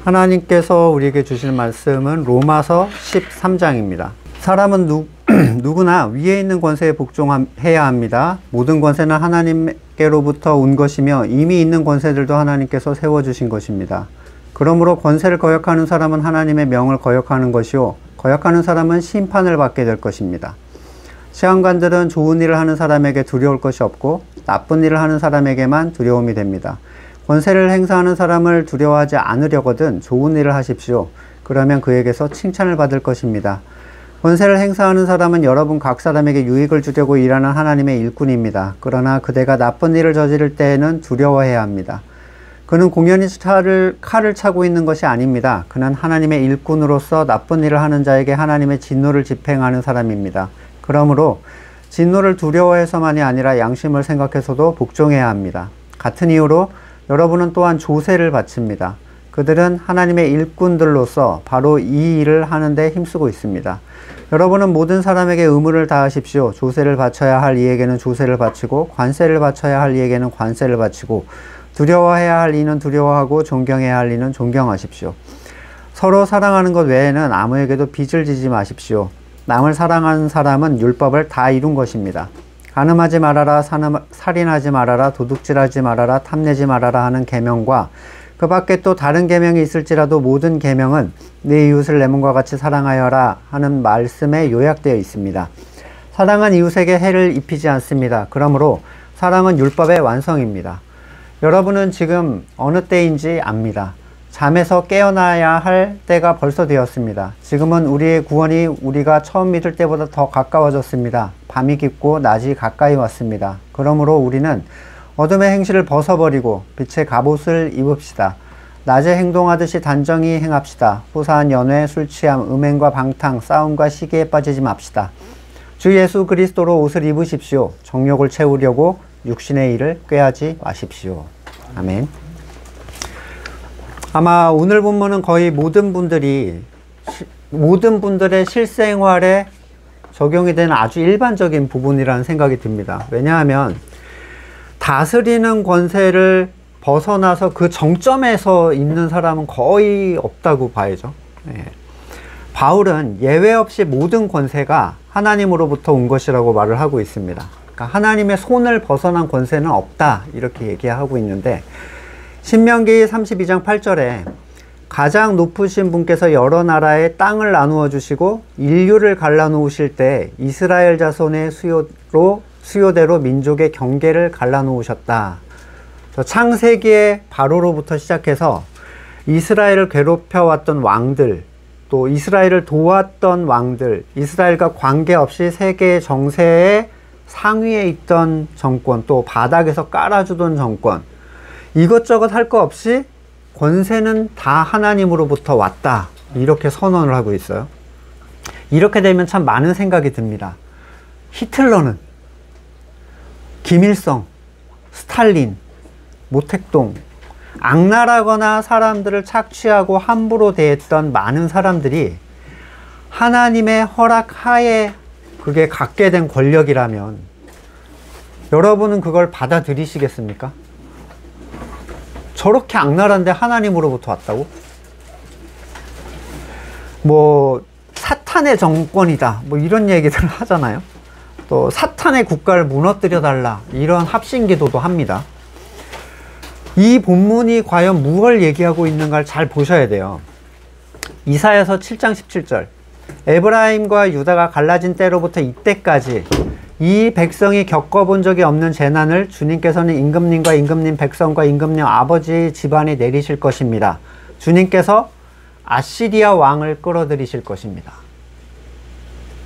하나님께서 우리에게 주시는 말씀은 로마서 13장입니다. 사람은 누구나 위에 있는 권세에 복종해야 합니다. 모든 권세는 하나님께로부터 온 것이며 이미 있는 권세들도 하나님께서 세워주신 것입니다. 그러므로 권세를 거역하는 사람은 하나님의 명을 거역하는 것이요 거역하는 사람은 심판을 받게 될 것입니다. 시험관들은 좋은 일을 하는 사람에게 두려울 것이 없고 나쁜 일을 하는 사람에게만 두려움이 됩니다. 권세를 행사하는 사람을 두려워하지 않으려거든 좋은 일을 하십시오. 그러면 그에게서 칭찬을 받을 것입니다. 권세를 행사하는 사람은 여러분 각 사람에게 유익을 주려고 일하는 하나님의 일꾼입니다. 그러나 그대가 나쁜 일을 저지를 때에는 두려워해야 합니다. 그는 공연히 칼을 차고 있는 것이 아닙니다. 그는 하나님의 일꾼으로서 나쁜 일을 하는 자에게 하나님의 진노를 집행하는 사람입니다. 그러므로 진노를 두려워해서만이 아니라 양심을 생각해서도 복종해야 합니다. 같은 이유로 여러분은 또한 조세를 바칩니다. 그들은 하나님의 일꾼들로서 바로 이 일을 하는데 힘쓰고 있습니다. 여러분은 모든 사람에게 의무를 다하십시오. 조세를 바쳐야 할 이에게는 조세를 바치고 관세를 바쳐야 할 이에게는 관세를 바치고 두려워해야 할 이는 두려워하고 존경해야 할 이는 존경하십시오. 서로 사랑하는 것 외에는 아무에게도 빚을 지지 마십시오. 남을 사랑하는 사람은 율법을 다 이룬 것입니다. 간음하지 말아라, 살인하지 말아라, 도둑질하지 말아라, 탐내지 말아라 하는 계명과 그 밖에 또 다른 계명이 있을지라도 모든 계명은 네 이웃을 내 몸과 같이 사랑하여라 하는 말씀에 요약되어 있습니다. 사랑은 이웃에게 해를 입히지 않습니다. 그러므로 사랑은 율법의 완성입니다. 여러분은 지금 어느 때인지 압니다. 잠에서 깨어나야 할 때가 벌써 되었습니다. 지금은 우리의 구원이 우리가 처음 믿을 때보다 더 가까워졌습니다. 밤이 깊고 낮이 가까이 왔습니다. 그러므로 우리는 어둠의 행실을 벗어버리고 빛의 갑옷을 입읍시다. 낮에 행동하듯이 단정히 행합시다. 후사한 연회, 술취함, 음행과 방탕, 싸움과 시기에 빠지지 맙시다. 주 예수 그리스도로 옷을 입으십시오. 정욕을 채우려고 육신의 일을 꾀하지 마십시오. 아멘. 아마 오늘 본문은 거의 모든 분들의 실생활에 적용이 되는 아주 일반적인 부분이라는 생각이 듭니다. 왜냐하면 다스리는 권세를 벗어나서 그 정점에서 있는 사람은 거의 없다고 봐야죠. 네. 바울은 예외 없이 모든 권세가 하나님으로부터 온 것이라고 말을 하고 있습니다. 그러니까 하나님의 손을 벗어난 권세는 없다 이렇게 얘기하고 있는데 신명기 32장 8절에 가장 높으신 분께서 여러 나라의 땅을 나누어 주시고 인류를 갈라놓으실 때 이스라엘 자손의 수요대로 민족의 경계를 갈라놓으셨다. 창세기의 바로로부터 시작해서 이스라엘을 괴롭혀왔던 왕들, 또 이스라엘을 도왔던 왕들, 이스라엘과 관계없이 세계의 정세의 상위에 있던 정권, 또 바닥에서 깔아주던 정권, 이것저것 할 거 없이 권세는 다 하나님으로부터 왔다 이렇게 선언을 하고 있어요. 이렇게 되면 참 많은 생각이 듭니다. 히틀러는, 김일성, 스탈린, 모택동, 악랄하거나 사람들을 착취하고 함부로 대했던 많은 사람들이 하나님의 허락하에 그게 갖게 된 권력이라면 여러분은 그걸 받아들이시겠습니까? 저렇게 악랄한데 하나님으로부터 왔다고? 뭐 사탄의 정권이다 뭐 이런 얘기들을 하잖아요. 또 사탄의 국가를 무너뜨려 달라 이런 합심기도도 합니다. 이 본문이 과연 무엇을 얘기하고 있는가를 잘 보셔야 돼요. 이사야서 7장 17절 에브라임과 유다가 갈라진 때로부터 이때까지 이 백성이 겪어본 적이 없는 재난을 주님께서는 임금님과 임금님 백성과 임금님 아버지 집안에 내리실 것입니다. 주님께서 아시리아 왕을 끌어들이실 것입니다.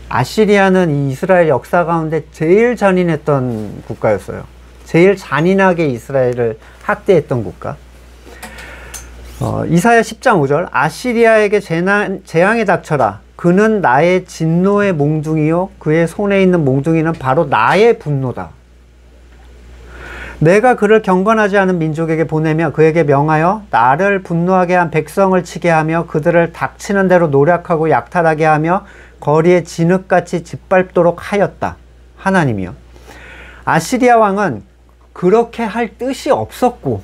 아시리아는 이 이스라엘 역사 가운데 제일 잔인했던 국가였어요. 제일 잔인하게 이스라엘을 학대했던 국가. 이사야 10장 5절 아시리아에게 재앙이 닥쳐라. 그는 나의 진노의 몽둥이요 그의 손에 있는 몽둥이는 바로 나의 분노다. 내가 그를 경건하지 않은 민족에게 보내며 그에게 명하여 나를 분노하게 한 백성을 치게 하며 그들을 닥치는 대로 노력하고 약탈하게 하며 거리에 진흙같이 짓밟도록 하였다. 하나님이요. 아시리아 왕은 그렇게 할 뜻이 없었고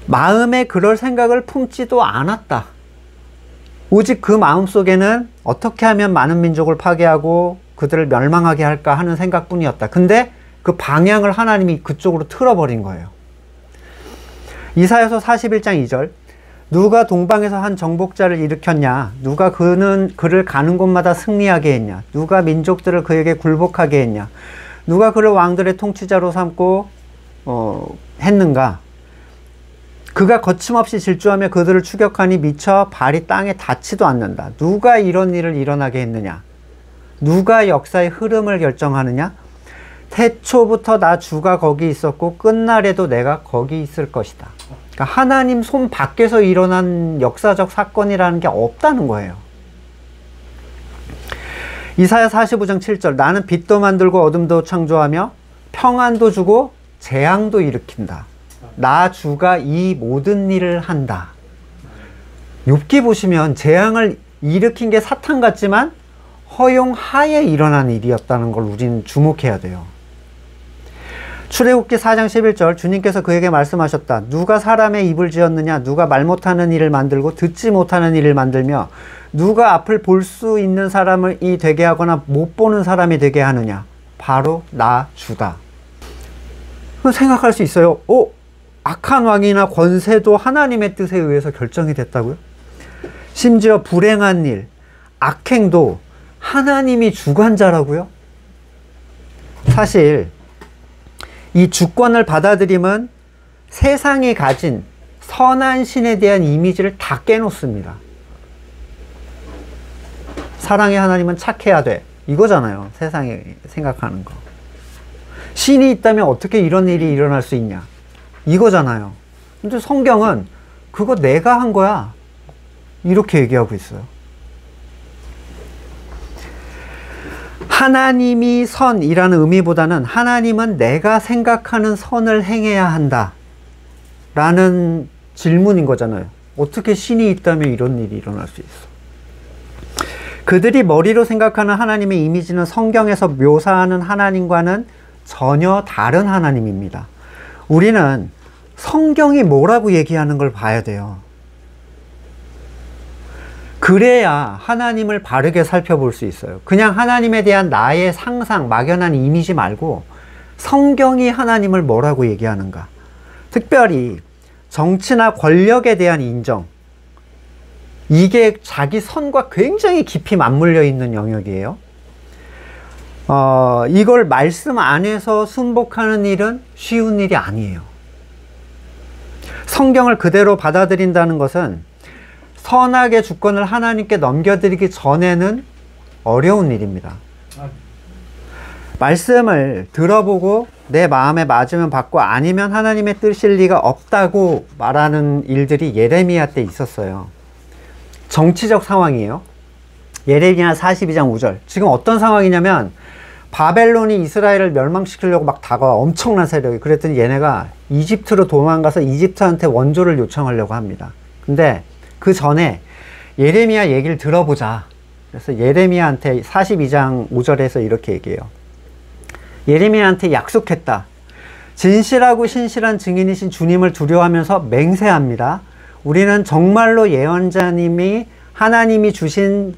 마음에 그럴 생각을 품지도 않았다. 오직 그 마음속에는 어떻게 하면 많은 민족을 파괴하고 그들을 멸망하게 할까 하는 생각뿐이었다. 근데 그 방향을 하나님이 그쪽으로 틀어버린 거예요. 이사야서 41장 2절, 누가 동방에서 한 정복자를 일으켰냐? 누가 그를 가는 곳마다 승리하게 했냐? 누가 민족들을 그에게 굴복하게 했냐? 누가 그를 왕들의 통치자로 삼고 했는가? 그가 거침없이 질주하며 그들을 추격하니 미쳐 발이 땅에 닿지도 않는다. 누가 이런 일을 일어나게 했느냐? 누가 역사의 흐름을 결정하느냐? 태초부터 나 주가 거기 있었고 끝날에도 내가 거기 있을 것이다. 그러니까 하나님 손 밖에서 일어난 역사적 사건이라는 게 없다는 거예요. 이사야 45장 7절, 나는 빛도 만들고 어둠도 창조하며 평안도 주고 재앙도 일으킨다. 나 주가 이 모든 일을 한다. 욥기 보시면 재앙을 일으킨 게 사탄 같지만 허용하에 일어난 일이었다는 걸 우리는 주목해야 돼요. 출애굽기 4장 11절, 주님께서 그에게 말씀하셨다. 누가 사람의 입을 지었느냐? 누가 말 못하는 일을 만들고 듣지 못하는 일을 만들며 누가 앞을 볼 수 있는 사람이 되게 하거나 못 보는 사람이 되게 하느냐? 바로 나 주다. 생각할 수 있어요. 악한 왕이나 권세도 하나님의 뜻에 의해서 결정이 됐다고요? 심지어 불행한 일, 악행도 하나님이 주관자라고요? 사실 이 주권을 받아들이면 세상이 가진 선한 신에 대한 이미지를 다 깨놓습니다. 사랑의 하나님은 착해야 돼. 이거잖아요. 세상이 생각하는 거. 신이 있다면 어떻게 이런 일이 일어날 수 있냐. 이거잖아요. 근데 성경은 그거 내가 한 거야. 이렇게 얘기하고 있어요. 하나님이 선이라는 의미보다는 하나님은 내가 생각하는 선을 행해야 한다 라는 질문인 거잖아요. 어떻게 신이 있다면 이런 일이 일어날 수 있어? 그들이 머리로 생각하는 하나님의 이미지는 성경에서 묘사하는 하나님과는 전혀 다른 하나님입니다. 우리는 성경이 뭐라고 얘기하는 걸 봐야 돼요. 그래야 하나님을 바르게 살펴볼 수 있어요. 그냥 하나님에 대한 나의 상상, 막연한 이미지 말고 성경이 하나님을 뭐라고 얘기하는가. 특별히 정치나 권력에 대한 인정. 이게 자기 선과 굉장히 깊이 맞물려 있는 영역이에요. 이걸 말씀 안에서 순복하는 일은 쉬운 일이 아니에요. 성경을 그대로 받아들인다는 것은 선악의 주권을 하나님께 넘겨드리기 전에는 어려운 일입니다. 말씀을 들어보고 내 마음에 맞으면 받고 아니면 하나님의 뜻일 리가 없다고 말하는 일들이 예레미야 때 있었어요. 정치적 상황이에요. 예레미야 42장 5절. 지금 어떤 상황이냐면 바벨론이 이스라엘을 멸망시키려고 막 다가와. 엄청난 세력이. 그랬더니 얘네가 이집트로 도망가서 이집트한테 원조를 요청하려고 합니다. 근데 그 전에 예레미야 얘기를 들어보자. 그래서 예레미야한테 42장 5절에서 이렇게 얘기해요. 예레미야한테 약속했다. 진실하고 신실한 증인이신 주님을 두려워하면서 맹세합니다. 우리는 정말로 예언자님이 하나님이 주신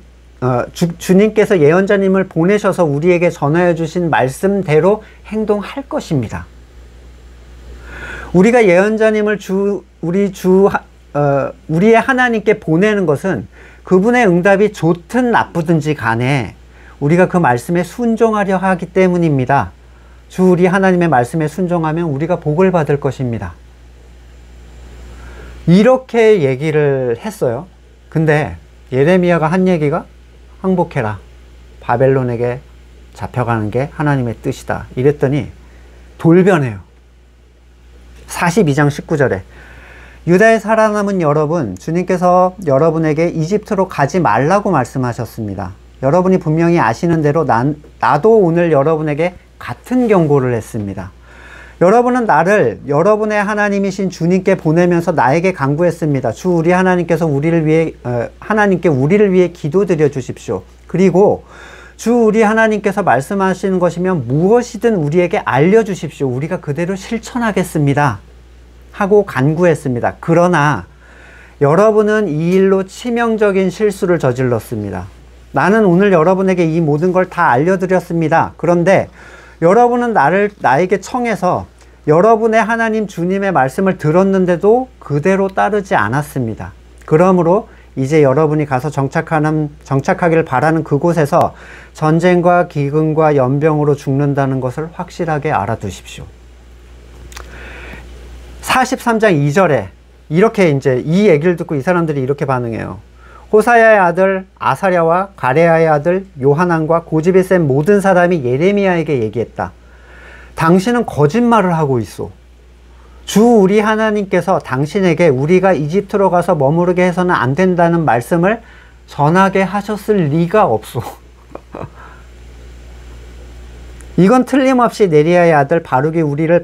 주님께서 예언자님을 보내셔서 우리에게 전하여 주신 말씀대로 행동할 것입니다. 우리가 예언자님을 우리의 하나님께 보내는 것은 그분의 응답이 좋든 나쁘든지 간에 우리가 그 말씀에 순종하려 하기 때문입니다. 주 우리 하나님의 말씀에 순종하면 우리가 복을 받을 것입니다. 이렇게 얘기를 했어요. 근데 예레미야가 한 얘기가 항복해라. 바벨론에게 잡혀가는 게 하나님의 뜻이다. 이랬더니 돌변해요. 42장 19절에 유다에 살아남은 여러분, 주님께서 여러분에게 이집트로 가지 말라고 말씀하셨습니다. 여러분이 분명히 아시는 대로 나도 오늘 여러분에게 같은 경고를 했습니다. 여러분은 나를 여러분의 하나님이신 주님께 보내면서 나에게 간구했습니다. 주 우리 하나님께서 하나님께 우리를 위해 기도드려 주십시오. 그리고 주 우리 하나님께서 말씀하시는 것이면 무엇이든 우리에게 알려주십시오. 우리가 그대로 실천하겠습니다. 하고 간구했습니다. 그러나 여러분은 이 일로 치명적인 실수를 저질렀습니다. 나는 오늘 여러분에게 이 모든 걸 다 알려드렸습니다. 그런데 여러분은 나에게 청해서 여러분의 하나님 주님의 말씀을 들었는데도 그대로 따르지 않았습니다. 그러므로 이제 여러분이 가서 정착하기를 바라는 그곳에서 전쟁과 기근과 연병으로 죽는다는 것을 확실하게 알아두십시오. 43장 2절에 이렇게 이제 이 얘기를 듣고 이 사람들이 이렇게 반응해요. 호사야의 아들 아사랴와 가레야의 아들 요하난과 고집이 센 모든 사람이 예레미야에게 얘기했다. 당신은 거짓말을 하고 있어. 주 우리 하나님께서 당신에게 우리가 이집트로 가서 머무르게 해서는 안 된다는 말씀을 전하게 하셨을 리가 없어. 이건 틀림없이 네리야의 아들 바룩이 우리를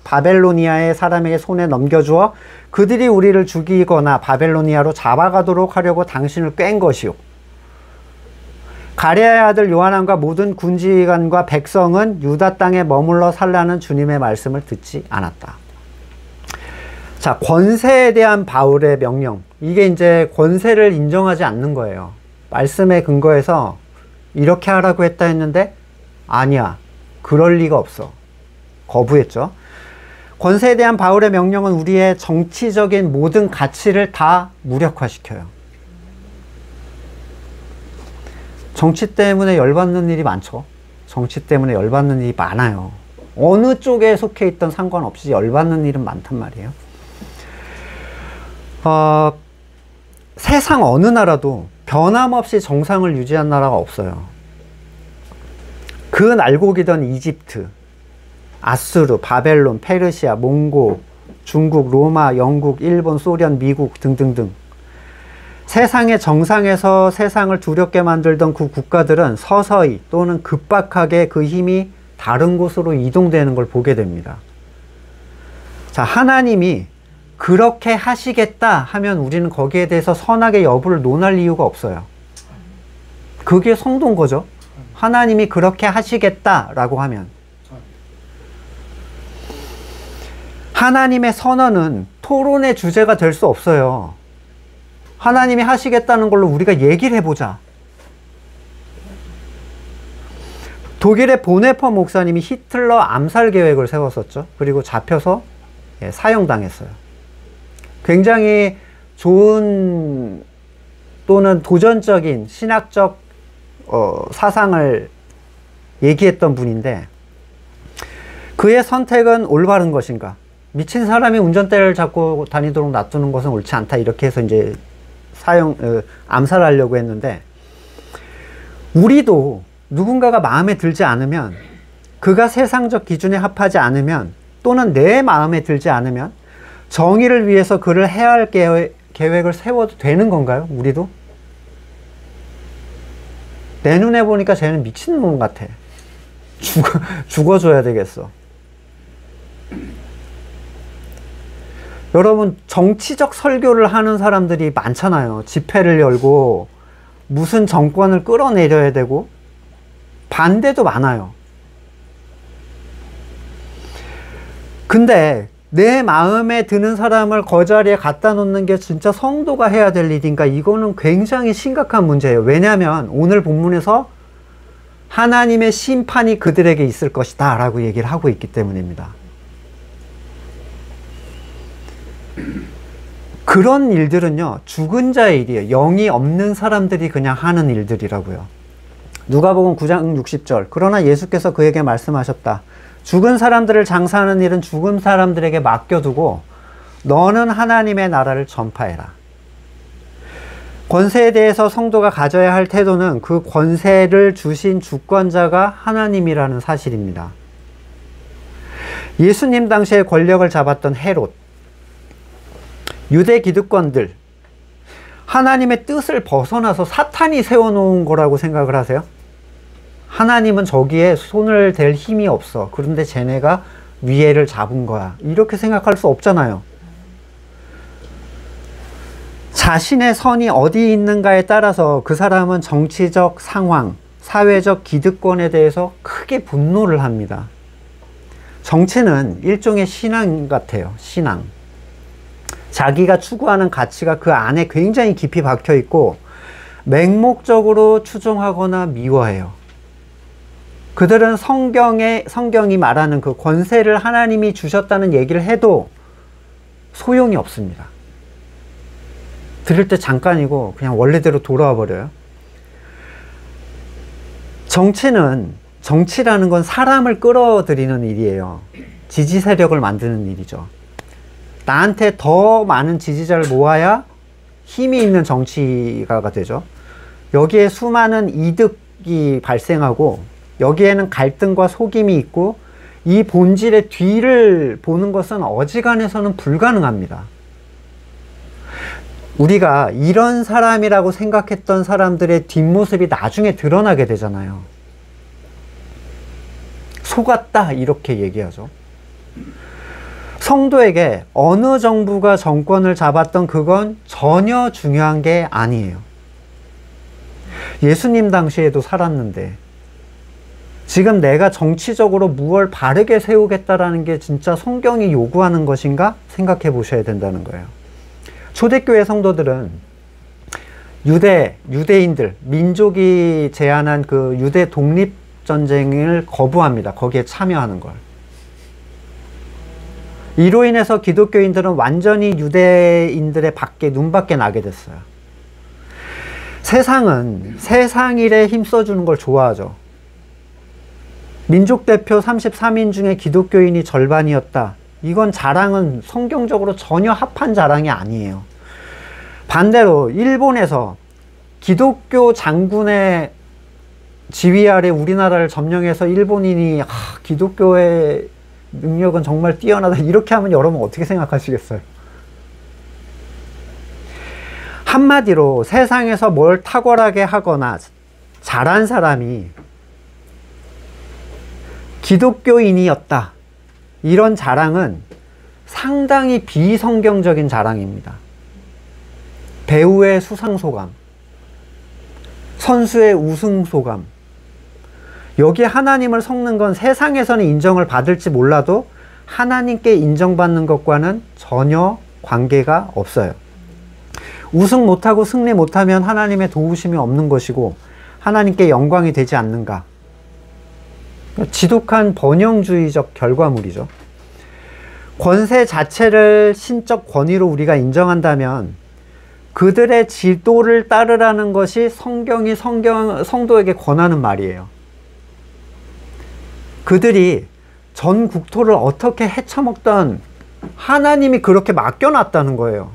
바벨로니아의 사람에게 손에 넘겨주어 그들이 우리를 죽이거나 바벨로니아로 잡아가도록 하려고 당신을 꾀은 것이요. 가레야의 아들 요하난과 모든 군지관과 백성은 유다 땅에 머물러 살라는 주님의 말씀을 듣지 않았다. 자, 권세에 대한 바울의 명령. 이게 이제 권세를 인정하지 않는 거예요. 말씀에 근거해서 이렇게 하라고 했다 했는데 아니야. 그럴 리가 없어. 거부했죠. 권세에 대한 바울의 명령은 우리의 정치적인 모든 가치를 다 무력화시켜요. 정치 때문에 열받는 일이 많죠. 정치 때문에 열받는 일이 많아요. 어느 쪽에 속해 있던 상관없이 열받는 일은 많단 말이에요. 세상 어느 나라도 변함없이 정상을 유지한 나라가 없어요. 그 날고기던 이집트, 아수르, 바벨론, 페르시아, 몽고, 중국, 로마, 영국, 일본, 소련, 미국 등등등 세상의 정상에서 세상을 두렵게 만들던 그 국가들은 서서히 또는 급박하게 그 힘이 다른 곳으로 이동되는 걸 보게 됩니다. 자, 하나님이 그렇게 하시겠다 하면 우리는 거기에 대해서 선악의 여부를 논할 이유가 없어요. 그게 성도인 거죠. 하나님이 그렇게 하시겠다라고 하면 하나님의 선언은 토론의 주제가 될 수 없어요. 하나님이 하시겠다는 걸로 우리가 얘기를 해보자. 독일의 보네퍼 목사님이 히틀러 암살 계획을 세웠었죠. 그리고 잡혀서 사형당했어요. 굉장히 좋은 또는 도전적인 신학적 사상을 얘기했던 분인데 그의 선택은 올바른 것인가? 미친 사람이 운전대를 잡고 다니도록 놔두는 것은 옳지 않다. 이렇게 해서 이제 암살하려고 했는데 우리도 누군가가 마음에 들지 않으면 그가 세상적 기준에 합하지 않으면 또는 내 마음에 들지 않으면 정의를 위해서 그를 해야 할 계획을 세워도 되는 건가요? 우리도? 내 눈에 보니까 쟤는 미친놈 같아. 죽어줘야 되겠어. 여러분, 정치적 설교를 하는 사람들이 많잖아요. 집회를 열고 무슨 정권을 끌어내려야 되고 반대도 많아요. 근데 내 마음에 드는 사람을 그 자리에 갖다 놓는 게 진짜 성도가 해야 될 일인가? 이거는 굉장히 심각한 문제예요. 왜냐하면 오늘 본문에서 하나님의 심판이 그들에게 있을 것이다 라고 얘기를 하고 있기 때문입니다. 그런 일들은요, 죽은 자의 일이에요. 영이 없는 사람들이 그냥 하는 일들이라고요. 누가복음 9장 60절. 그러나 예수께서 그에게 말씀하셨다. 죽은 사람들을 장사하는 일은 죽은 사람들에게 맡겨두고 너는 하나님의 나라를 전파해라. 권세에 대해서 성도가 가져야 할 태도는 그 권세를 주신 주권자가 하나님이라는 사실입니다. 예수님 당시에 권력을 잡았던 헤롯, 유대 기득권들, 하나님의 뜻을 벗어나서 사탄이 세워놓은 거라고 생각을 하세요? 하나님은 저기에 손을 댈 힘이 없어. 그런데 쟤네가 위에를 잡은 거야. 이렇게 생각할 수 없잖아요. 자신의 선이 어디 있는가에 따라서 그 사람은 정치적 상황, 사회적 기득권에 대해서 크게 분노를 합니다. 정치는 일종의 신앙 같아요. 신앙. 자기가 추구하는 가치가 그 안에 굉장히 깊이 박혀 있고 맹목적으로 추종하거나 미워해요. 그들은 성경이 말하는 그 권세를 하나님이 주셨다는 얘기를 해도 소용이 없습니다. 들을 때 잠깐이고 그냥 원래대로 돌아와 버려요. 정치라는 건 사람을 끌어들이는 일이에요. 지지 세력을 만드는 일이죠. 나한테 더 많은 지지자를 모아야 힘이 있는 정치가가 되죠. 여기에 수많은 이득이 발생하고 여기에는 갈등과 속임이 있고 이 본질의 뒤를 보는 것은 어지간해서는 불가능합니다. 우리가 이런 사람이라고 생각했던 사람들의 뒷모습이 나중에 드러나게 되잖아요. 속았다 이렇게 얘기하죠. 성도에게 어느 정부가 정권을 잡았던 그건 전혀 중요한 게 아니에요. 예수님 당시에도 살았는데 지금 내가 정치적으로 무엇을 바르게 세우겠다라는 게 진짜 성경이 요구하는 것인가 생각해 보셔야 된다는 거예요. 초대교회 성도들은 유대인들, 민족이 제안한 그 유대 독립전쟁을 거부합니다. 거기에 참여하는 걸. 이로 인해서 기독교인들은 완전히 유대인들의 눈밖에 나게 됐어요. 세상은 세상 일에 힘써주는 걸 좋아하죠. 민족대표 33인 중에 기독교인이 절반이었다. 이건 자랑은 성경적으로 전혀 합한 자랑이 아니에요. 반대로 일본에서 기독교 장군의 지휘 아래 우리나라를 점령해서 일본인이 기독교의 능력은 정말 뛰어나다 이렇게 하면 여러분 어떻게 생각하시겠어요? 한마디로 세상에서 뭘 탁월하게 하거나 잘한 사람이 기독교인이었다. 이런 자랑은 상당히 비성경적인 자랑입니다. 배우의 수상소감, 선수의 우승소감, 여기 하나님을 섞는 건 세상에서는 인정을 받을지 몰라도 하나님께 인정받는 것과는 전혀 관계가 없어요. 우승 못하고 승리 못하면 하나님의 도우심이 없는 것이고 하나님께 영광이 되지 않는가. 지독한 번영주의적 결과물이죠. 권세 자체를 신적 권위로 우리가 인정한다면 그들의 지도를 따르라는 것이 성경이 성도에게 권하는 말이에요. 그들이 전 국토를 어떻게 헤쳐먹던 하나님이 그렇게 맡겨놨다는 거예요.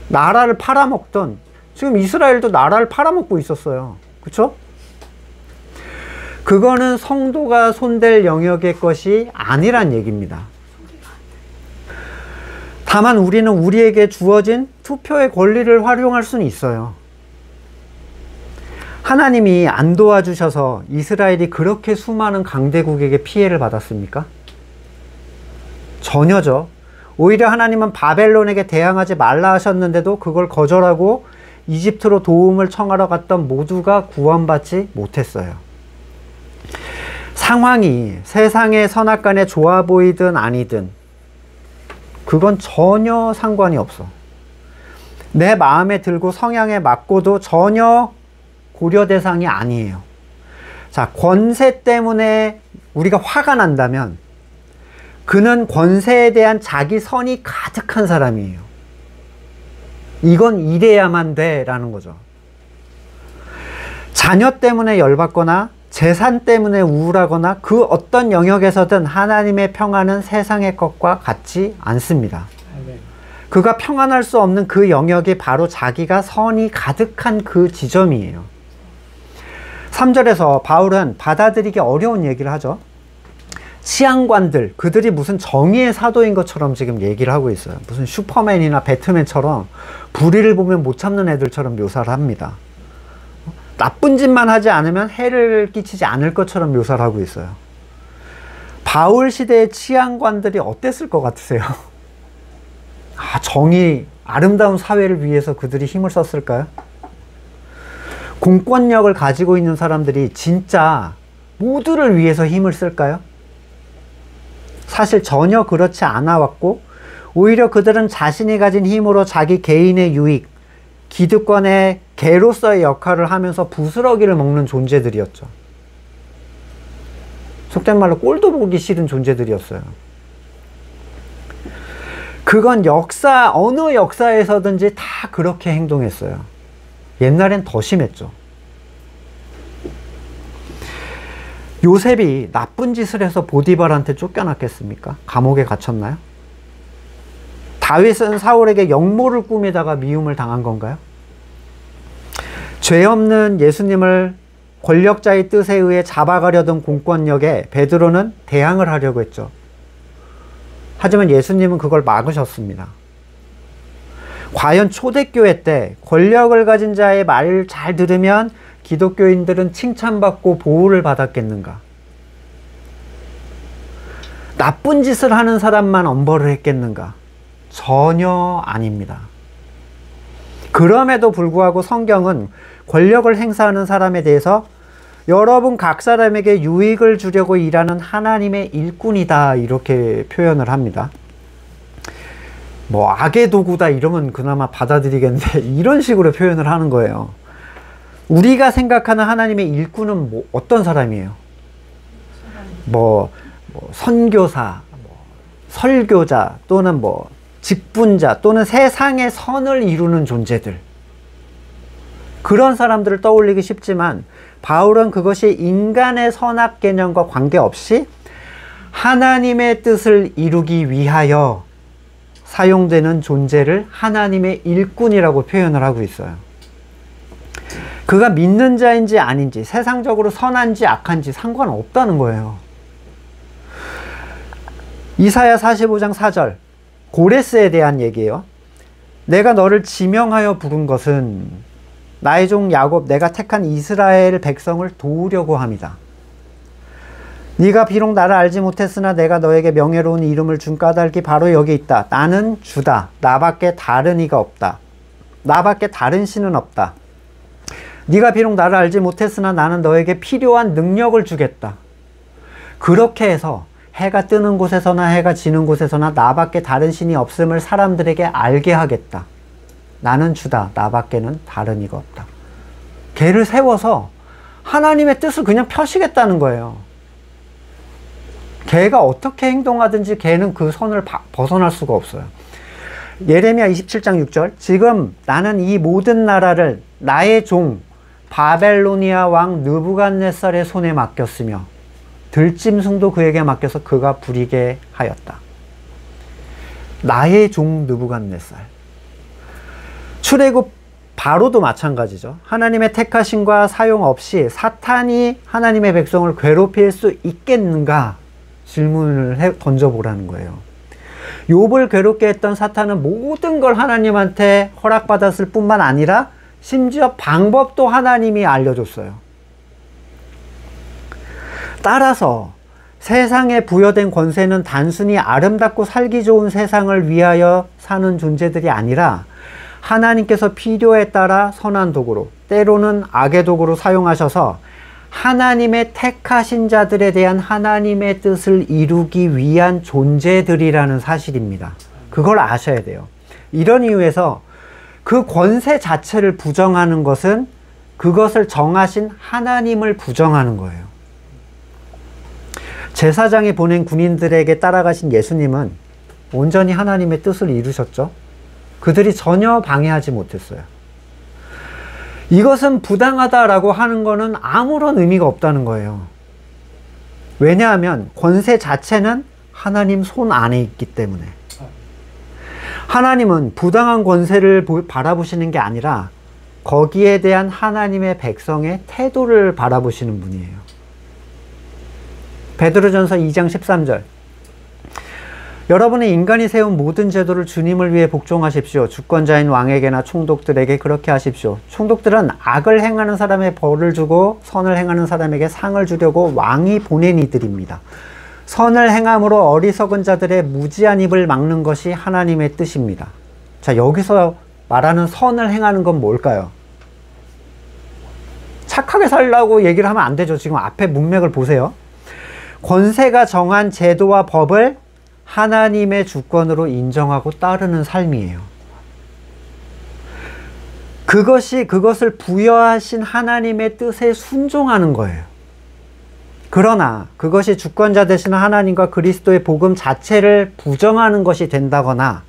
나라를 팔아먹던, 지금 이스라엘도 나라를 팔아먹고 있었어요. 그쵸? 그거는 성도가 손댈 영역의 것이 아니란 얘기입니다. 다만 우리는 우리에게 주어진 투표의 권리를 활용할 수는 있어요. 하나님이 안 도와주셔서 이스라엘이 그렇게 수많은 강대국에게 피해를 받았습니까? 전혀죠. 오히려 하나님은 바벨론에게 대항하지 말라 하셨는데도 그걸 거절하고 이집트로 도움을 청하러 갔던 모두가 구원받지 못했어요. 상황이 세상의 선악간에 좋아 보이든 아니든 그건 전혀 상관이 없어. 내 마음에 들고 성향에 맞고도 전혀 고려 대상이 아니에요. 자, 권세 때문에 우리가 화가 난다면 그는 권세에 대한 자기 선이 가득한 사람이에요. 이건 이래야만 돼 라는 거죠. 자녀 때문에 열받거나 재산 때문에 우울하거나 그 어떤 영역에서든 하나님의 평안은 세상의 것과 같지 않습니다. 그가 평안할 수 없는 그 영역이 바로 자기가 선이 가득한 그 지점이에요. 3절에서 바울은 받아들이기 어려운 얘기를 하죠. 치안관들, 그들이 무슨 정의의 사도인 것처럼 지금 얘기를 하고 있어요. 무슨 슈퍼맨이나 배트맨처럼 불의를 보면 못 참는 애들처럼 묘사를 합니다. 나쁜 짓만 하지 않으면 해를 끼치지 않을 것처럼 묘사를 하고 있어요. 바울 시대의 치안관들이 어땠을 것 같으세요? 정의, 아름다운 사회를 위해서 그들이 힘을 썼을까요? 공권력을 가지고 있는 사람들이 진짜 모두를 위해서 힘을 쓸까요? 사실 전혀 그렇지 않아 왔고 오히려 그들은 자신이 가진 힘으로 자기 개인의 유익, 기득권의 개로서의 역할을 하면서 부스러기를 먹는 존재들이었죠. 속된 말로 꼴도 보기 싫은 존재들이었어요. 그건 어느 역사에서든지 다 그렇게 행동했어요. 옛날엔 더 심했죠. 요셉이 나쁜 짓을 해서 보디발한테 쫓겨났겠습니까? 감옥에 갇혔나요? 다윗은 사울에게 역모를 꾸미다가 미움을 당한 건가요? 죄 없는 예수님을 권력자의 뜻에 의해 잡아가려던 공권력에 베드로는 대항을 하려고 했죠. 하지만 예수님은 그걸 막으셨습니다. 과연 초대교회 때 권력을 가진 자의 말을 잘 들으면 기독교인들은 칭찬받고 보호를 받았겠는가? 나쁜 짓을 하는 사람만 엄벌을 했겠는가? 전혀 아닙니다. 그럼에도 불구하고 성경은 권력을 행사하는 사람에 대해서 여러분 각 사람에게 유익을 주려고 일하는 하나님의 일꾼이다 이렇게 표현을 합니다. 뭐 악의 도구다 이러면 그나마 받아들이겠는데 이런 식으로 표현을 하는 거예요. 우리가 생각하는 하나님의 일꾼은 어떤 사람이에요? 선교사, 설교자 또는 직분자 또는 세상의 선을 이루는 존재들, 그런 사람들을 떠올리기 쉽지만 바울은 그것이 인간의 선악 개념과 관계없이 하나님의 뜻을 이루기 위하여 사용되는 존재를 하나님의 일꾼이라고 표현을 하고 있어요. 그가 믿는 자인지 아닌지, 세상적으로 선한지 악한지 상관없다는 거예요. 이사야 45장 4절, 고레스에 대한 얘기예요. 내가 너를 지명하여 부른 것은 나의 종 야곱, 내가 택한 이스라엘 백성을 도우려고 함이다. 네가 비록 나를 알지 못했으나 내가 너에게 명예로운 이름을 준 까닭이 바로 여기 있다. 나는 주다. 나밖에 다른 이가 없다. 나밖에 다른 신은 없다. 네가 비록 나를 알지 못했으나 나는 너에게 필요한 능력을 주겠다. 그렇게 해서 해가 뜨는 곳에서나 해가 지는 곳에서나 나밖에 다른 신이 없음을 사람들에게 알게 하겠다. 나는 주다. 나밖에는 다른 이가 없다. 걔를 세워서 하나님의 뜻을 그냥 펴시겠다는 거예요. 걔가 어떻게 행동하든지 걔는 그 선을 벗어날 수가 없어요. 예레미야 27장 6절, 지금 나는 이 모든 나라를 나의 종 바벨로니아 왕 느부갓네살의 손에 맡겼으며 들짐승도 그에게 맡겨서 그가 부리게 하였다. 나의 종 느부갓네살. 출애굽 바로도 마찬가지죠. 하나님의 택하심과 사용 없이 사탄이 하나님의 백성을 괴롭힐 수 있겠는가 질문을 던져보라는 거예요. 욥을 괴롭게 했던 사탄은 모든 걸 하나님한테 허락받았을 뿐만 아니라 심지어 방법도 하나님이 알려줬어요. 따라서 세상에 부여된 권세는 단순히 아름답고 살기 좋은 세상을 위하여 사는 존재들이 아니라 하나님께서 필요에 따라 선한 도구로, 때로는 악의 도구로 사용하셔서 하나님의 택하신 자들에 대한 하나님의 뜻을 이루기 위한 존재들이라는 사실입니다. 그걸 아셔야 돼요. 이런 이유에서 그 권세 자체를 부정하는 것은 그것을 정하신 하나님을 부정하는 거예요. 제사장이 보낸 군인들에게 따라가신 예수님은 온전히 하나님의 뜻을 이루셨죠. 그들이 전혀 방해하지 못했어요. 이것은 부당하다라고 하는 것은 아무런 의미가 없다는 거예요. 왜냐하면 권세 자체는 하나님 손 안에 있기 때문에. 하나님은 부당한 권세를 바라보시는 게 아니라 거기에 대한 하나님의 백성의 태도를 바라보시는 분이에요. 베드로전서 2장 13절, 여러분의 인간이 세운 모든 제도를 주님을 위해 복종하십시오. 주권자인 왕에게나 총독들에게 그렇게 하십시오. 총독들은 악을 행하는 사람의 벌을 주고 선을 행하는 사람에게 상을 주려고 왕이 보낸 이들입니다. 선을 행함으로 어리석은 자들의 무지한 입을 막는 것이 하나님의 뜻입니다. 자, 여기서 말하는 선을 행하는 건 뭘까요? 착하게 살라고 얘기를 하면 안 되죠. 지금 앞에 문맥을 보세요. 권세가 정한 제도와 법을 하나님의 주권으로 인정하고 따르는 삶이에요. 그것을 부여하신 하나님의 뜻에 순종하는 거예요. 그러나 그것이 주권자 되시는 하나님과 그리스도의 복음 자체를 부정하는 것이 된다거나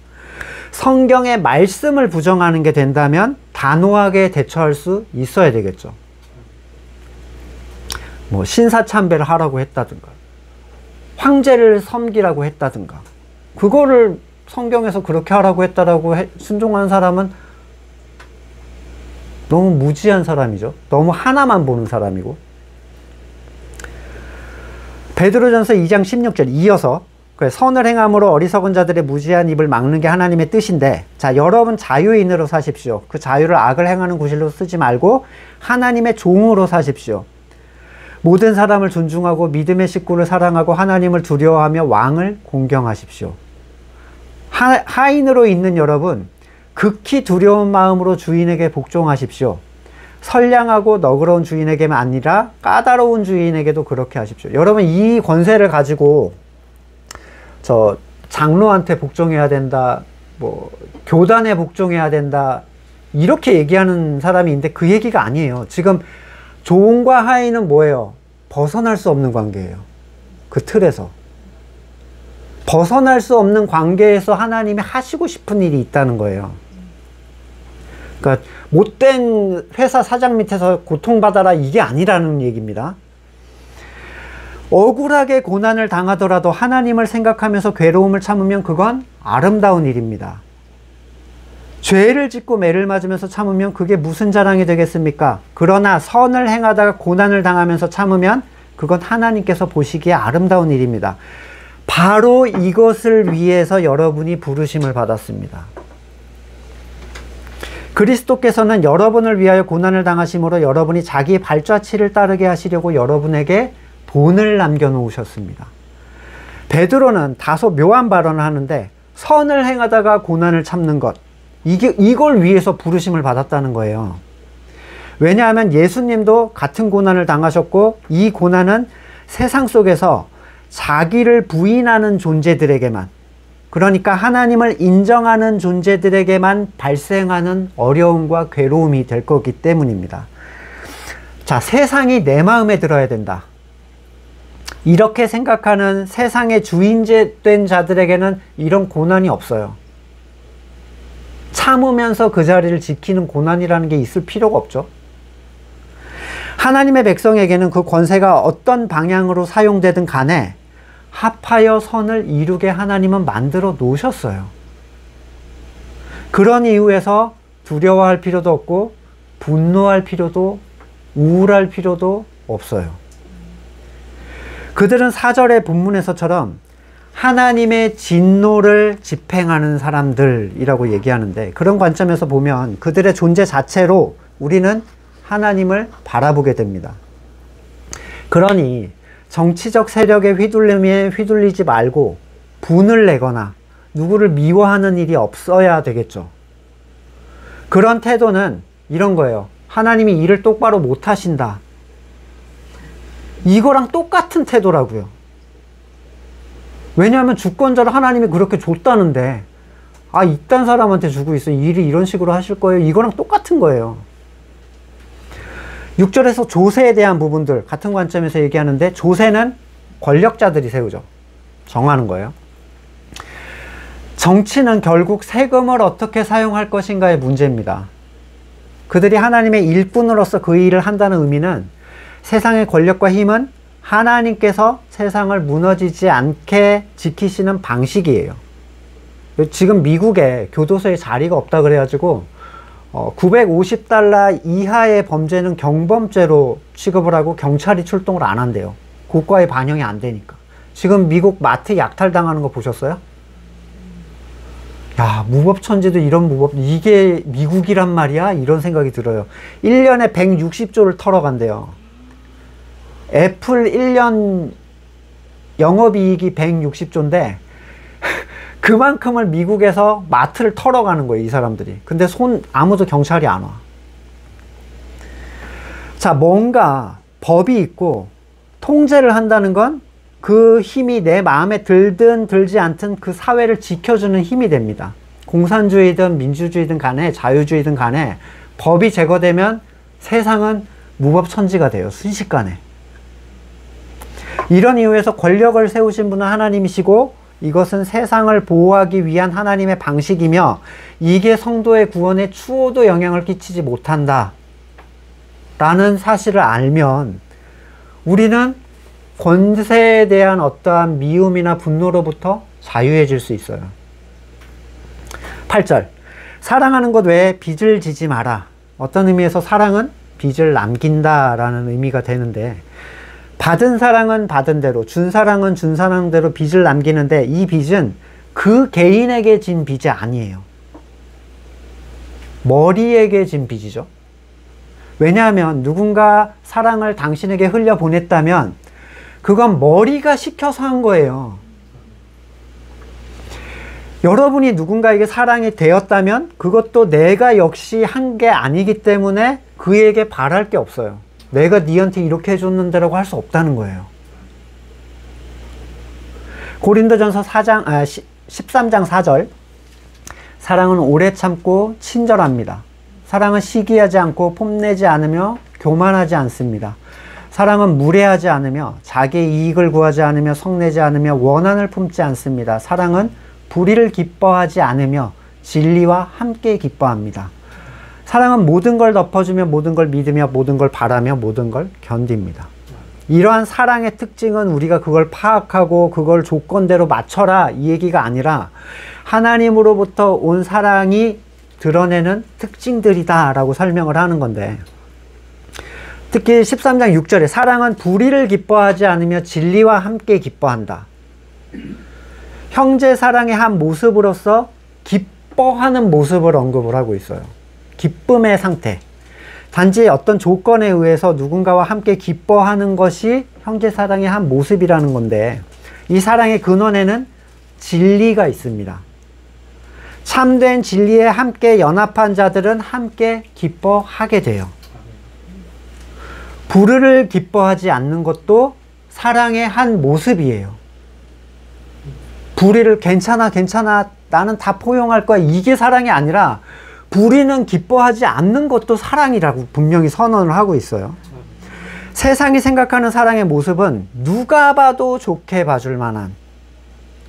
성경의 말씀을 부정하는 게 된다면 단호하게 대처할 수 있어야 되겠죠. 뭐 신사참배를 하라고 했다든가 황제를 섬기라고 했다든가 그거를 성경에서 그렇게 하라고 했다라고 순종한 사람은 너무 무지한 사람이죠. 너무 하나만 보는 사람이고. 베드로전서 2장 16절 이어서 선을 행함으로 어리석은 자들의 무지한 입을 막는 게 하나님의 뜻인데, 자, 여러분 자유인으로 사십시오. 그 자유를 악을 행하는 구실로 쓰지 말고 하나님의 종으로 사십시오. 모든 사람을 존중하고 믿음의 식구를 사랑하고 하나님을 두려워하며 왕을 공경하십시오. 하인으로 있는 여러분, 극히 두려운 마음으로 주인에게 복종하십시오. 선량하고 너그러운 주인에게만 아니라 까다로운 주인에게도 그렇게 하십시오. 여러분, 이 권세를 가지고 저 장로한테 복종해야 된다, 뭐 교단에 복종해야 된다, 이렇게 얘기하는 사람이 있는데 그 얘기가 아니에요. 지금 종과 하인은 뭐예요? 벗어날 수 없는 관계예요. 그 틀에서. 벗어날 수 없는 관계에서 하나님이 하시고 싶은 일이 있다는 거예요. 그러니까 못된 회사 사장 밑에서 고통받아라, 이게 아니라는 얘기입니다. 억울하게 고난을 당하더라도 하나님을 생각하면서 괴로움을 참으면 그건 아름다운 일입니다. 죄를 짓고 매를 맞으면서 참으면 그게 무슨 자랑이 되겠습니까? 그러나 선을 행하다가 고난을 당하면서 참으면 그건 하나님께서 보시기에 아름다운 일입니다. 바로 이것을 위해서 여러분이 부르심을 받았습니다. 그리스도께서는 여러분을 위하여 고난을 당하심으로 여러분이 자기 발자취를 따르게 하시려고 여러분에게 본을 남겨놓으셨습니다. 베드로는 다소 묘한 발언을 하는데 선을 행하다가 고난을 참는 것, 이걸 위해서 부르심을 받았다는 거예요. 왜냐하면 예수님도 같은 고난을 당하셨고 이 고난은 세상 속에서 자기를 부인하는 존재들에게만, 그러니까 하나님을 인정하는 존재들에게만 발생하는 어려움과 괴로움이 될 거기 때문입니다. 자, 세상이 내 마음에 들어야 된다, 이렇게 생각하는 세상의 주인된 자들에게는 이런 고난이 없어요. 참으면서 그 자리를 지키는 고난이라는 게 있을 필요가 없죠. 하나님의 백성에게는 그 권세가 어떤 방향으로 사용되든 간에 합하여 선을 이루게 하나님은 만들어 놓으셨어요. 그런 이유에서 두려워할 필요도 없고 분노할 필요도, 우울할 필요도 없어요. 그들은 4절의 본문에서처럼 하나님의 진노를 집행하는 사람들이라고 얘기하는데, 그런 관점에서 보면 그들의 존재 자체로 우리는 하나님을 바라보게 됩니다. 그러니 정치적 세력의 휘둘림에 휘둘리지 말고 분을 내거나 누구를 미워하는 일이 없어야 되겠죠. 그런 태도는 이런 거예요. 하나님이 일을 똑바로 못 하신다, 이거랑 똑같은 태도라고요. 왜냐하면 주권자를 하나님이 그렇게 줬다는데, 아, 이딴 사람한테 주고 있어, 일이 이런 식으로 하실 거예요, 이거랑 똑같은 거예요. 6절에서 조세에 대한 부분들 같은 관점에서 얘기하는데, 조세는 권력자들이 세우죠. 정하는 거예요. 정치는 결국 세금을 어떻게 사용할 것인가의 문제입니다. 그들이 하나님의 일꾼으로서 그 일을 한다는 의미는 세상의 권력과 힘은 하나님께서 세상을 무너지지 않게 지키시는 방식이에요. 지금 미국에 교도소에 자리가 없다 그래가지고 $950 이하의 범죄는 경범죄로 취급을 하고 경찰이 출동을 안 한대요. 국가의 반영이 안 되니까. 지금 미국 마트 약탈당하는 거 보셨어요? 야, 무법천지도 이런 이게 미국이란 말이야? 이런 생각이 들어요. 1년에 160조를 털어간대요. 애플 1년 영업이익이 160조인데 그만큼을 미국에서 마트를 털어가는 거예요, 이 사람들이. 근데 아무도 경찰이 안 와. 자, 뭔가 법이 있고 통제를 한다는 건 그 힘이 내 마음에 들든 들지 않든 그 사회를 지켜주는 힘이 됩니다. 공산주의든 민주주의든 간에, 자유주의든 간에 법이 제거되면 세상은 무법천지가 돼요. 순식간에. 이런 이유에서 권력을 세우신 분은 하나님이시고 이것은 세상을 보호하기 위한 하나님의 방식이며 이게 성도의 구원에 추호도 영향을 끼치지 못한다 라는 사실을 알면 우리는 권세에 대한 어떠한 미움이나 분노로부터 자유해질 수 있어요. 8절, 사랑하는 것 외에 빚을 지지 마라. 어떤 의미에서 사랑은 빚을 남긴다 라는 의미가 되는데, 받은 사랑은 받은 대로, 준 사랑은 준 사랑대로 빚을 남기는데, 이 빚은 그 개인에게 진 빚이 아니에요. 머리에게 진 빚이죠. 왜냐하면 누군가 사랑을 당신에게 흘려보냈다면 그건 머리가 시켜서 한 거예요. 여러분이 누군가에게 사랑이 되었다면 그것도 내가 역시 한 게 아니기 때문에 그에게 바랄 게 없어요. 내가 니한테 이렇게 해줬는데 라고 할 수 없다는 거예요. 고린도전서 13장 4절, 사랑은 오래 참고 친절합니다. 사랑은 시기하지 않고 폼내지 않으며 교만하지 않습니다. 사랑은 무례하지 않으며 자기의 이익을 구하지 않으며 성내지 않으며 원한을 품지 않습니다. 사랑은 불의를 기뻐하지 않으며 진리와 함께 기뻐합니다. 사랑은 모든 걸 덮어주며 모든 걸 믿으며 모든 걸 바라며 모든 걸 견딥니다. 이러한 사랑의 특징은 우리가 그걸 파악하고 그걸 조건대로 맞춰라 이 얘기가 아니라 하나님으로부터 온 사랑이 드러내는 특징들이다 라고 설명을 하는 건데, 특히 13장 6절에 사랑은 불의를 기뻐하지 않으며 진리와 함께 기뻐한다. 형제 사랑의 한 모습으로서 기뻐하는 모습을 언급을 하고 있어요. 기쁨의 상태. 단지 어떤 조건에 의해서 누군가와 함께 기뻐하는 것이 형제 사랑의 한 모습이라는 건데, 이 사랑의 근원에는 진리가 있습니다. 참된 진리에 함께 연합한 자들은 함께 기뻐하게 돼요. 불의를 기뻐하지 않는 것도 사랑의 한 모습이에요. 불의를 괜찮아 나는 다 포용할 거야 이게 사랑이 아니라 불의는 기뻐하지 않는 것도 사랑이라고 분명히 선언을 하고 있어요. 세상이 생각하는 사랑의 모습은 누가 봐도 좋게 봐줄 만한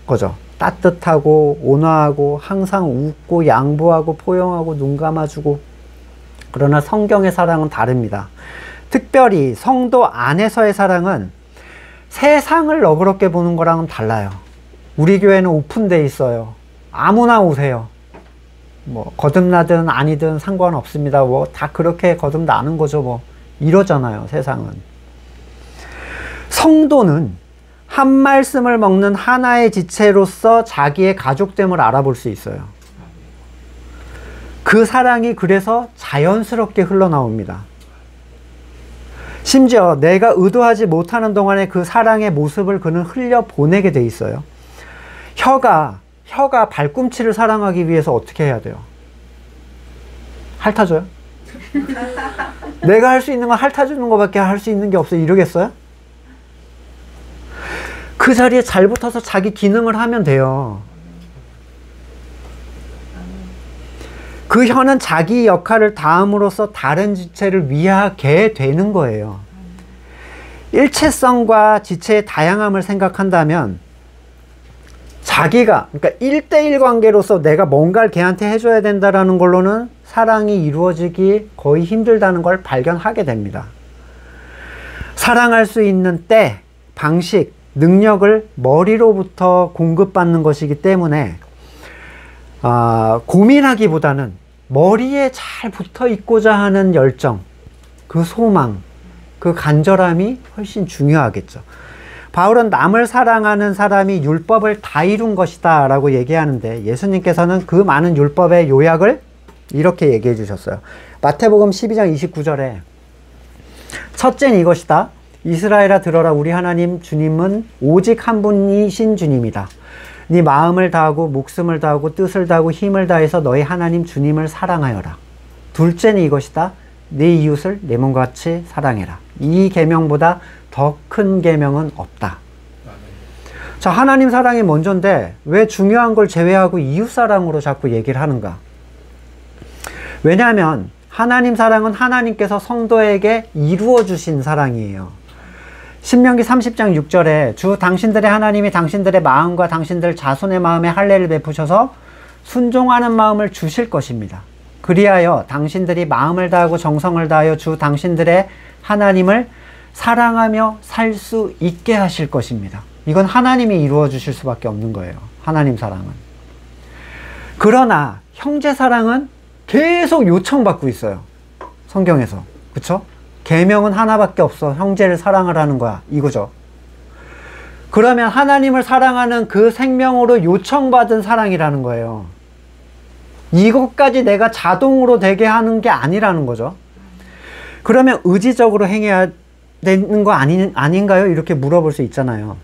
거죠. 따뜻하고 온화하고 항상 웃고 양보하고 포용하고 눈 감아주고. 그러나 성경의 사랑은 다릅니다. 특별히 성도 안에서의 사랑은 세상을 너그럽게 보는 거랑은 달라요. 우리 교회는 오픈돼 있어요. 아무나 오세요. 뭐 거듭나든 아니든 상관없습니다. 뭐 다 그렇게 거듭나는 거죠. 뭐 이러잖아요, 세상은. 성도는 한 말씀을 먹는 하나의 지체로서 자기의 가족됨을 알아볼 수 있어요. 그 사랑이 그래서 자연스럽게 흘러나옵니다. 심지어 내가 의도하지 못하는 동안에 그 사랑의 모습을 그는 흘려보내게 돼 있어요. 혀가 발꿈치를 사랑하기 위해서 어떻게 해야 돼요? 핥아줘요? 내가 할 수 있는 건 핥아주는 것밖에 할 수 있는 게 없어요. 이러겠어요? 그 자리에 잘 붙어서 자기 기능을 하면 돼요. 그 혀는 자기 역할을 다함으로써 다른 지체를 위하게 되는 거예요. 일체성과 지체의 다양함을 생각한다면 자기가, 그러니까 1대1 관계로서 내가 뭔가를 걔한테 해줘야 된다라는 걸로는 사랑이 이루어지기 거의 힘들다는 걸 발견하게 됩니다. 사랑할 수 있는 때, 방식, 능력을 머리로부터 공급받는 것이기 때문에 고민하기보다는 머리에 잘 붙어 있고자 하는 열정, 그 소망, 그 간절함이 훨씬 중요하겠죠. 바울은 남을 사랑하는 사람이 율법을 다 이룬 것이다 라고 얘기하는데, 예수님께서는 그 많은 율법의 요약을 이렇게 얘기해 주셨어요. 마태복음 12장 29절에 첫째는 이것이다. 이스라엘아 들어라. 우리 하나님 주님은 오직 한 분이신 주님이다. 네 마음을 다하고 목숨을 다하고 뜻을 다하고 힘을 다해서 너희 하나님 주님을 사랑하여라. 둘째는 이것이다. 네 이웃을 내 몸과 같이 사랑해라. 이 계명보다 더 큰 계명은 없다. 자, 하나님 사랑이 먼저인데 왜 중요한 걸 제외하고 이웃 사랑으로 자꾸 얘기를 하는가? 왜냐하면 하나님 사랑은 하나님께서 성도에게 이루어 주신 사랑이에요. 신명기 30장 6절에 주 당신들의 하나님이 당신들의 마음과 당신들 자손의 마음에 할례를 베푸셔서 순종하는 마음을 주실 것입니다. 그리하여 당신들이 마음을 다하고 정성을 다하여 주 당신들의 하나님을 사랑하며 살 수 있게 하실 것입니다. 이건 하나님이 이루어 주실 수밖에 없는 거예요. 하나님 사랑은. 그러나 형제 사랑은 계속 요청받고 있어요. 성경에서. 그쵸? 계명은 하나밖에 없어. 형제를 사랑하라는 거야. 이거죠. 그러면 하나님을 사랑하는 그 생명으로 요청받은 사랑이라는 거예요. 이것까지 내가 자동으로 되게 하는 게 아니라는 거죠. 그러면 의지적으로 행해야 되는 거 아닌가요? 이렇게 물어볼 수 있잖아요.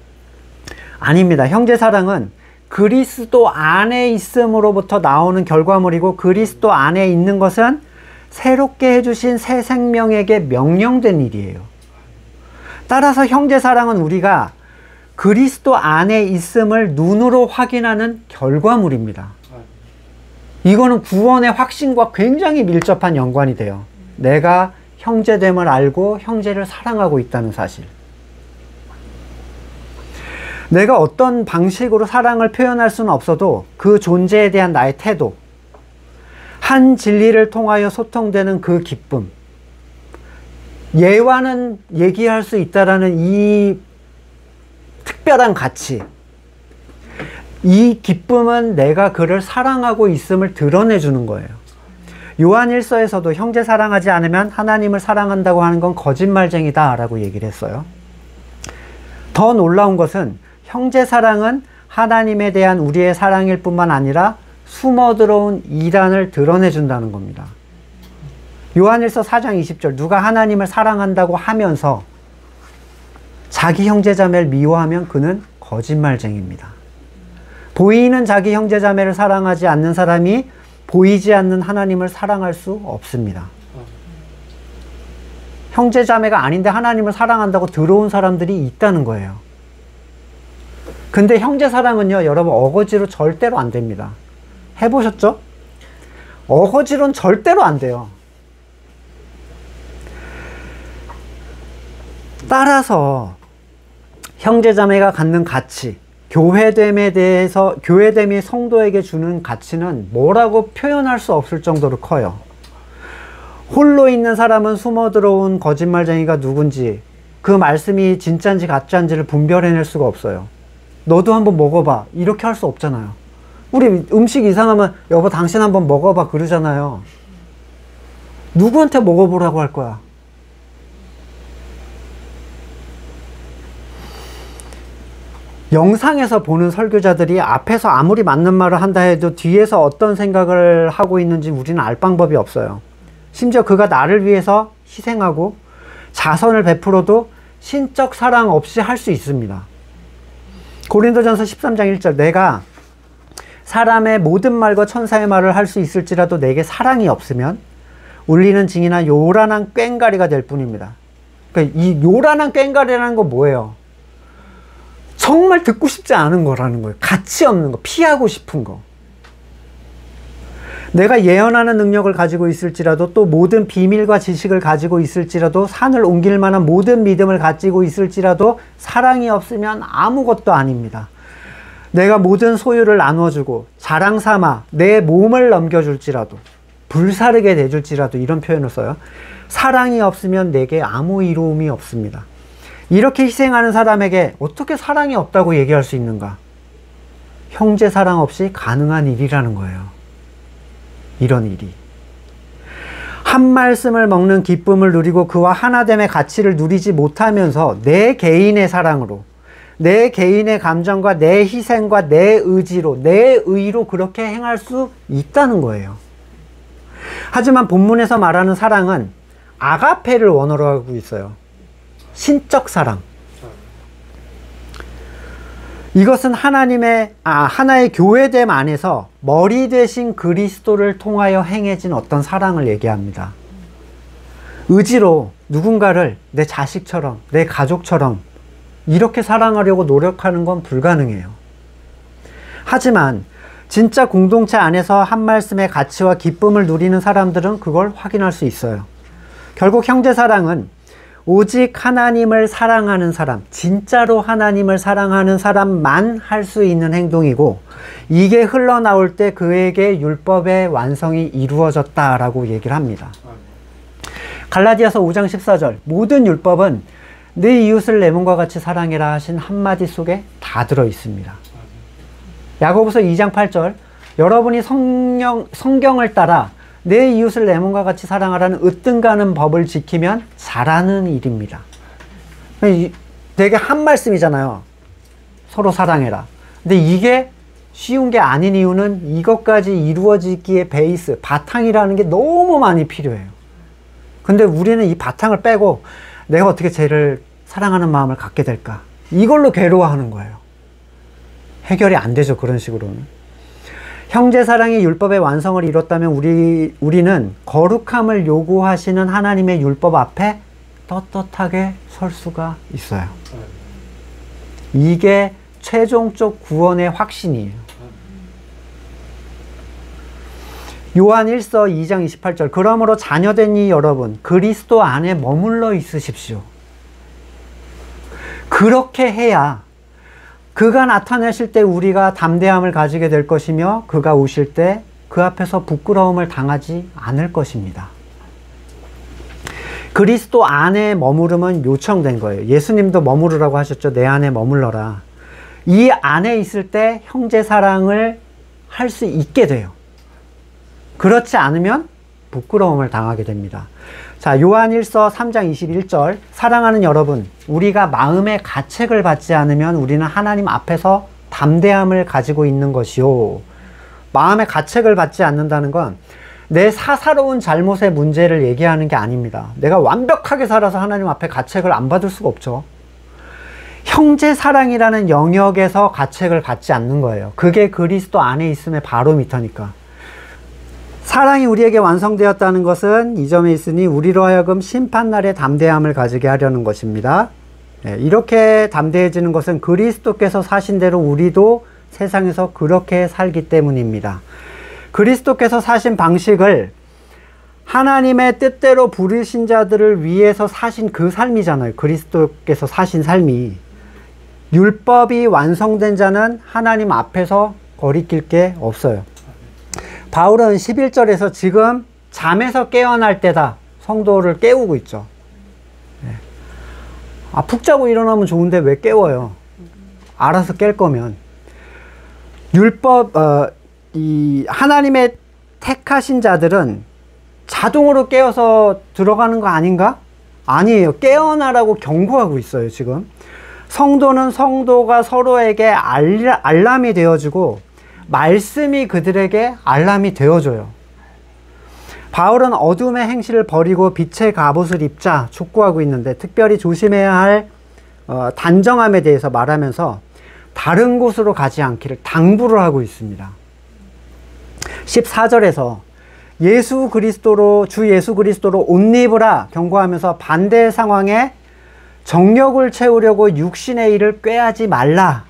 아닙니다. 형제 사랑은 그리스도 안에 있음으로부터 나오는 결과물이고, 그리스도 안에 있는 것은 새롭게 해주신 새 생명에게 명령된 일이에요. 따라서 형제 사랑은 우리가 그리스도 안에 있음을 눈으로 확인하는 결과물입니다. 이거는 구원의 확신과 굉장히 밀접한 연관이 돼요. 내가 형제됨을 알고 형제를 사랑하고 있다는 사실. 내가 어떤 방식으로 사랑을 표현할 수는 없어도 그 존재에 대한 나의 태도, 한 진리를 통하여 소통되는 그 기쁨, 얘와는 얘기할 수 있다라는 이 특별한 가치, 이 기쁨은 내가 그를 사랑하고 있음을 드러내주는 거예요. 요한 1서에서도 형제 사랑하지 않으면 하나님을 사랑한다고 하는 건 거짓말쟁이다 라고 얘기를 했어요. 더 놀라운 것은 형제 사랑은 하나님에 대한 우리의 사랑일 뿐만 아니라 숨어들어온 이란을 드러내준다는 겁니다. 요한일서 4장 20절, 누가 하나님을 사랑한다고 하면서 자기 형제자매를 미워하면 그는 거짓말쟁이입니다. 보이는 자기 형제자매를 사랑하지 않는 사람이 보이지 않는 하나님을 사랑할 수 없습니다. 형제자매가 아닌데 하나님을 사랑한다고 들어온 사람들이 있다는 거예요. 근데 형제 사랑은요, 여러분, 어거지로 절대로 안 됩니다. 해보셨죠? 어거지로는 절대로 안 돼요. 따라서 형제자매가 갖는 가치, 교회됨에 대해서, 교회됨이 성도에게 주는 가치는 뭐라고 표현할 수 없을 정도로 커요. 홀로 있는 사람은 숨어 들어온 거짓말쟁이가 누군지, 그 말씀이 진짜인지 가짜인지를 분별해낼 수가 없어요. 너도 한번 먹어봐, 이렇게 할 수 없잖아요. 우리 음식 이상하면 여보 당신 한번 먹어봐 그러잖아요. 누구한테 먹어보라고 할 거야? 영상에서 보는 설교자들이 앞에서 아무리 맞는 말을 한다 해도 뒤에서 어떤 생각을 하고 있는지 우리는 알 방법이 없어요. 심지어 그가 나를 위해서 희생하고 자선을 베풀어도 신적 사랑 없이 할 수 있습니다. 고린도전서 13장 1절, 내가 사람의 모든 말과 천사의 말을 할 수 있을지라도 내게 사랑이 없으면 울리는 징이나 요란한 꽹가리가 될 뿐입니다. 그러니까 이 요란한 꽹가리라는 건 뭐예요? 정말 듣고 싶지 않은 거라는 거예요. 가치 없는 거, 피하고 싶은 거. 내가 예언하는 능력을 가지고 있을지라도, 또 모든 비밀과 지식을 가지고 있을지라도, 산을 옮길 만한 모든 믿음을 가지고 있을지라도 사랑이 없으면 아무것도 아닙니다. 내가 모든 소유를 나눠주고 자랑 삼아 내 몸을 넘겨줄지라도, 불사르게 내줄지라도, 이런 표현을 써요. 사랑이 없으면 내게 아무 이로움이 없습니다. 이렇게 희생하는 사람에게 어떻게 사랑이 없다고 얘기할 수 있는가? 형제 사랑 없이 가능한 일이라는 거예요. 이런 일이. 한 말씀을 먹는 기쁨을 누리고 그와 하나됨의 가치를 누리지 못하면서 내 개인의 사랑으로, 내 개인의 감정과 내 희생과 내 의지로, 내 의로 그렇게 행할 수 있다는 거예요. 하지만 본문에서 말하는 사랑은 아가페를 원어로 하고 있어요. 신적 사랑. 이것은 하나의 교회됨 안에서 머리 대신 그리스도를 통하여 행해진 어떤 사랑을 얘기합니다. 의지로 누군가를 내 자식처럼, 내 가족처럼 이렇게 사랑하려고 노력하는 건 불가능해요. 하지만 진짜 공동체 안에서 한 말씀의 가치와 기쁨을 누리는 사람들은 그걸 확인할 수 있어요. 결국 형제사랑은 오직 하나님을 사랑하는 사람, 진짜로 하나님을 사랑하는 사람만 할 수 있는 행동이고, 이게 흘러나올 때 그에게 율법의 완성이 이루어졌다라고 얘기를 합니다. 갈라디아서 5장 14절, 모든 율법은 네 이웃을 내 몸과 같이 사랑해라 하신 한마디 속에 다 들어 있습니다. 야고보서 2장 8절, 여러분이 성경을 따라 내 이웃을 내 몸과 같이 사랑하라는 으뜸가는 법을 지키면 잘하는 일입니다. 되게 한 말씀이잖아요. 서로 사랑해라. 근데 이게 쉬운 게 아닌 이유는 이것까지 이루어지기에 베이스, 바탕이라는 게 너무 많이 필요해요. 근데 우리는 이 바탕을 빼고 내가 어떻게 쟤를 사랑하는 마음을 갖게 될까? 이걸로 괴로워하는 거예요. 해결이 안 되죠, 그런 식으로는. 형제사랑이 율법의 완성을 이뤘다면 우리는 거룩함을 요구하시는 하나님의 율법 앞에 떳떳하게 설 수가 있어요. 이게 최종적 구원의 확신이에요. 요한 1서 2장 28절, 그러므로 자녀된 이 여러분, 그리스도 안에 머물러 있으십시오. 그렇게 해야 그가 나타나실 때 우리가 담대함을 가지게 될 것이며, 그가 오실 때 그 앞에서 부끄러움을 당하지 않을 것입니다. 그리스도 안에 머무름은 요청된 거예요. 예수님도 머무르라고 하셨죠. 내 안에 머물러라. 이 안에 있을 때 형제 사랑을 할 수 있게 돼요. 그렇지 않으면 부끄러움을 당하게 됩니다. 자, 요한 1서 3장 21절, 사랑하는 여러분, 우리가 마음의 가책을 받지 않으면 우리는 하나님 앞에서 담대함을 가지고 있는 것이요. 마음의 가책을 받지 않는다는 건 내 사사로운 잘못의 문제를 얘기하는 게 아닙니다. 내가 완벽하게 살아서 하나님 앞에 가책을 안 받을 수가 없죠. 형제 사랑이라는 영역에서 가책을 받지 않는 거예요. 그게 그리스도 안에 있음의 바로미터니까. 사랑이 우리에게 완성되었다는 것은 이 점에 있으니 우리로 하여금 심판날에 담대함을 가지게 하려는 것입니다. 이렇게 담대해지는 것은 그리스도께서 사신 대로 우리도 세상에서 그렇게 살기 때문입니다. 그리스도께서 사신 방식을 하나님의 뜻대로 부르신 자들을 위해서 사신 그 삶이잖아요. 그리스도께서 사신 삶이. 율법이 완성된 자는 하나님 앞에서 거리낄 게 없어요. 바울은 11절에서 지금 잠에서 깨어날 때다, 성도를 깨우고 있죠. 푹 자고 일어나면 좋은데 왜 깨워요? 알아서 깰 거면. 율법, 이 하나님의 택하신 자들은 자동으로 깨어서 들어가는 거 아닌가? 아니에요. 깨어나라고 경고하고 있어요, 지금. 성도는 성도가 서로에게 알람이 되어주고, 말씀이 그들에게 알람이 되어줘요. 바울은 어둠의 행실을 버리고 빛의 갑옷을 입자 촉구하고 있는데, 특별히 조심해야 할 단정함에 대해서 말하면서 다른 곳으로 가지 않기를 당부를 하고 있습니다. 14절에서 주 예수 그리스도로 옷 입으라 경고하면서 반대 상황에 정욕을 채우려고 육신의 일을 꾀하지 말라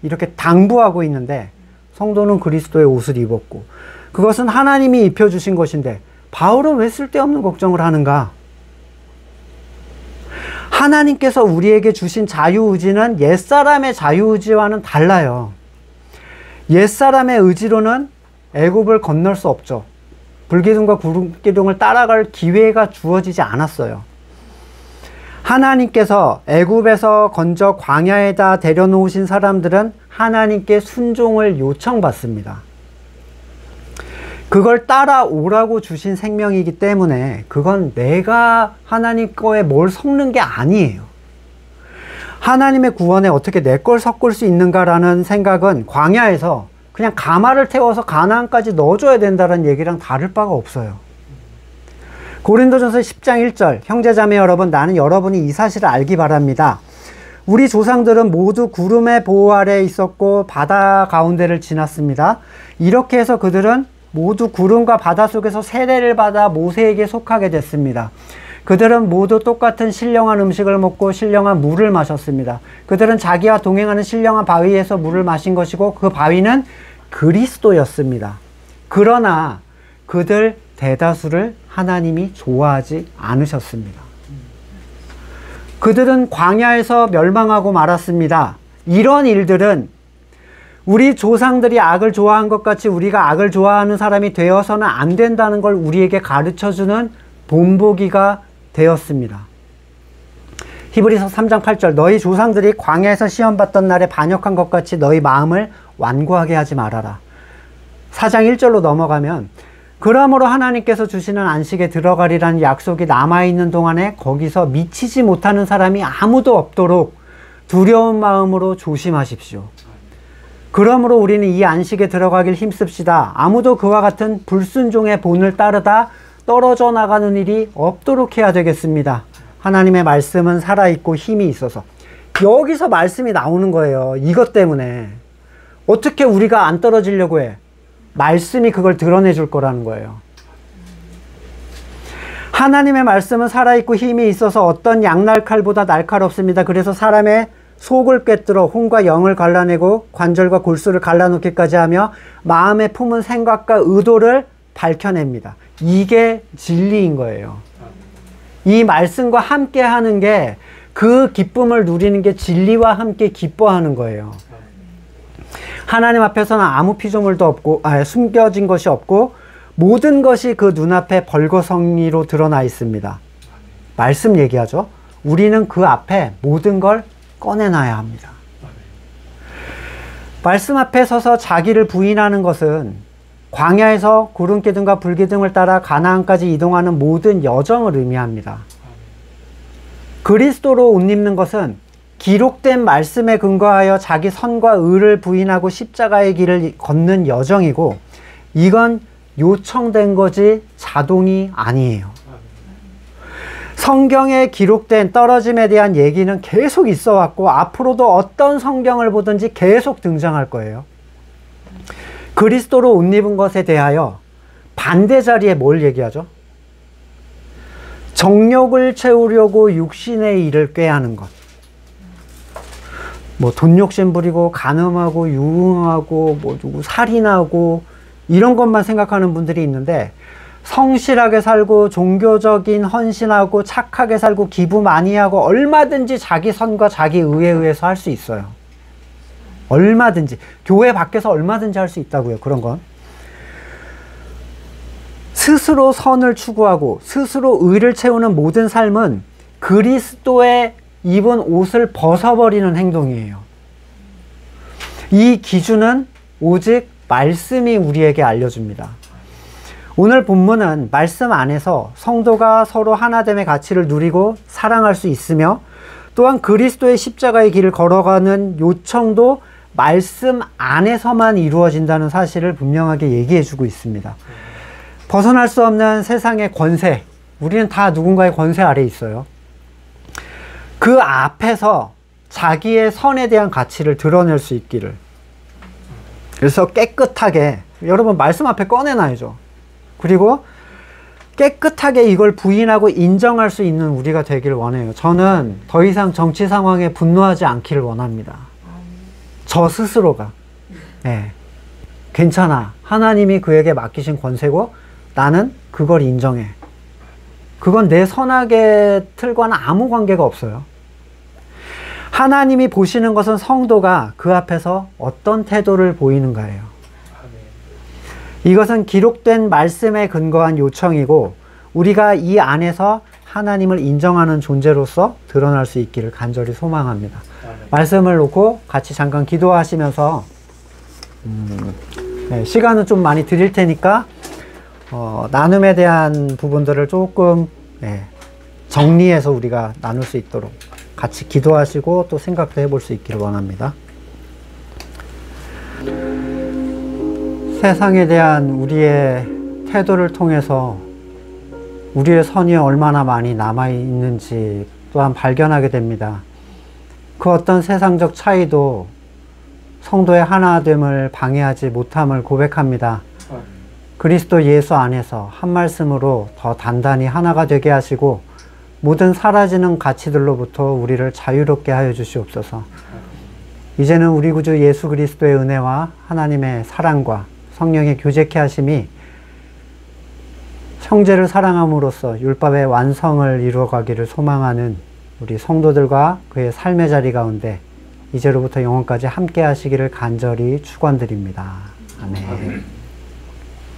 이렇게 당부하고 있는데, 성도는 그리스도의 옷을 입었고 그것은 하나님이 입혀주신 것인데 바울은 왜 쓸데없는 걱정을 하는가? 하나님께서 우리에게 주신 자유의지는 옛사람의 자유의지와는 달라요. 옛사람의 의지로는 애굽을 건널 수 없죠. 불기둥과 구름기둥을 따라갈 기회가 주어지지 않았어요. 하나님께서 애굽에서 건져 광야에다 데려놓으신 사람들은 하나님께 순종을 요청받습니다. 그걸 따라오라고 주신 생명이기 때문에 그건 내가 하나님 거에 뭘 섞는 게 아니에요. 하나님의 구원에 어떻게 내 걸 섞을 수 있는가라는 생각은 광야에서 그냥 가마를 태워서 가나안까지 넣어줘야 된다는 얘기랑 다를 바가 없어요. 고린도전서 10장 1절, 형제자매 여러분, 나는 여러분이 이 사실을 알기 바랍니다. 우리 조상들은 모두 구름의 보호 아래에 있었고 바다 가운데를 지났습니다. 이렇게 해서 그들은 모두 구름과 바다 속에서 세례를 받아 모세에게 속하게 됐습니다. 그들은 모두 똑같은 신령한 음식을 먹고 신령한 물을 마셨습니다. 그들은 자기와 동행하는 신령한 바위에서 물을 마신 것이고 그 바위는 그리스도였습니다. 그러나 그들 대다수를 하나님이 좋아하지 않으셨습니다. 그들은 광야에서 멸망하고 말았습니다. 이런 일들은 우리 조상들이 악을 좋아한 것 같이 우리가 악을 좋아하는 사람이 되어서는 안 된다는 걸 우리에게 가르쳐주는 본보기가 되었습니다. 히브리서 3장 8절 너희 조상들이 광야에서 시험받던 날에 반역한 것 같이 너희 마음을 완고하게 하지 말아라. 4장 1절로 넘어가면 그러므로 하나님께서 주시는 안식에 들어가리라는 약속이 남아있는 동안에 거기서 미치지 못하는 사람이 아무도 없도록 두려운 마음으로 조심하십시오. 그러므로 우리는 이 안식에 들어가길 힘씁시다. 아무도 그와 같은 불순종의 본을 따르다 떨어져 나가는 일이 없도록 해야 되겠습니다. 하나님의 말씀은 살아있고 힘이 있어서. 여기서 말씀이 나오는 거예요. 이것 때문에. 어떻게 우리가 안 떨어지려고 해? 말씀이 그걸 드러내 줄 거라는 거예요. 하나님의 말씀은 살아있고 힘이 있어서 어떤 양날칼보다 날카롭습니다. 그래서 사람의 속을 꿰뚫어 혼과 영을 갈라내고 관절과 골수를 갈라놓기까지 하며 마음에 품은 생각과 의도를 밝혀냅니다. 이게 진리인 거예요. 이 말씀과 함께 하는 게 그 기쁨을 누리는 게 진리와 함께 기뻐하는 거예요. 하나님 앞에서는 아무 피조물도 없고 숨겨진 것이 없고 모든 것이 그 눈앞에 벌거성리로 드러나 있습니다. 말씀 얘기하죠. 우리는 그 앞에 모든 걸 꺼내놔야 합니다. 말씀 앞에 서서 자기를 부인하는 것은 광야에서 구름기둥과 불기둥을 따라 가나안까지 이동하는 모든 여정을 의미합니다. 그리스도로 옷 입는 것은 기록된 말씀에 근거하여 자기 선과 의를 부인하고 십자가의 길을 걷는 여정이고 이건 요청된 거지 자동이 아니에요. 성경에 기록된 떨어짐에 대한 얘기는 계속 있어 왔고 앞으로도 어떤 성경을 보든지 계속 등장할 거예요. 그리스도로 옷 입은 것에 대하여 반대 자리에 뭘 얘기하죠? 정욕을 채우려고 육신의 일을 꾀하는 것. 뭐 돈 욕심 부리고 간음하고 유흥하고 뭐 누구 살인하고 이런 것만 생각하는 분들이 있는데 성실하게 살고 종교적인 헌신하고 착하게 살고 기부 많이 하고 얼마든지 자기 선과 자기 의에 의해서 할 수 있어요. 얼마든지. 교회 밖에서 얼마든지 할 수 있다고요. 그런 건. 스스로 선을 추구하고 스스로 의를 채우는 모든 삶은 그리스도의 입은 옷을 벗어버리는 행동이에요. 이 기준은 오직 말씀이 우리에게 알려줍니다. 오늘 본문은 말씀 안에서 성도가 서로 하나됨의 가치를 누리고 사랑할 수 있으며 또한 그리스도의 십자가의 길을 걸어가는 요청도 말씀 안에서만 이루어진다는 사실을 분명하게 얘기해주고 있습니다. 벗어날 수 없는 세상의 권세, 우리는 다 누군가의 권세 아래 있어요. 그 앞에서 자기의 선에 대한 가치를 드러낼 수 있기를. 그래서 깨끗하게, 여러분 말씀 앞에 꺼내놔야죠. 그리고 깨끗하게 이걸 부인하고 인정할 수 있는 우리가 되길 원해요. 저는 더 이상 정치 상황에 분노하지 않기를 원합니다. 저 스스로가. 네. 괜찮아. 하나님이 그에게 맡기신 권세고 나는 그걸 인정해. 그건 내 선악의 틀과는 아무 관계가 없어요. 하나님이 보시는 것은 성도가 그 앞에서 어떤 태도를 보이는가예요. 이것은 기록된 말씀에 근거한 요청이고 우리가 이 안에서 하나님을 인정하는 존재로서 드러날 수 있기를 간절히 소망합니다. 말씀을 놓고 같이 잠깐 기도하시면서 네, 시간은 좀 많이 드릴 테니까 나눔에 대한 부분들을 조금 정리해서 우리가 나눌 수 있도록 같이 기도하시고 또 생각도 해볼 수 있기를 원합니다. 세상에 대한 우리의 태도를 통해서 우리의 선이 얼마나 많이 남아있는지 또한 발견하게 됩니다. 그 어떤 세상적 차이도 성도의 하나됨을 방해하지 못함을 고백합니다. 그리스도 예수 안에서 한 말씀으로 더 단단히 하나가 되게 하시고 모든 사라지는 가치들로부터 우리를 자유롭게 하여 주시옵소서. 이제는 우리 구주 예수 그리스도의 은혜와 하나님의 사랑과 성령의 교제케 하심이 형제를 사랑함으로써 율법의 완성을 이루어가기를 소망하는 우리 성도들과 그의 삶의 자리 가운데 이제로부터 영원까지 함께 하시기를 간절히 축원드립니다. 아멘.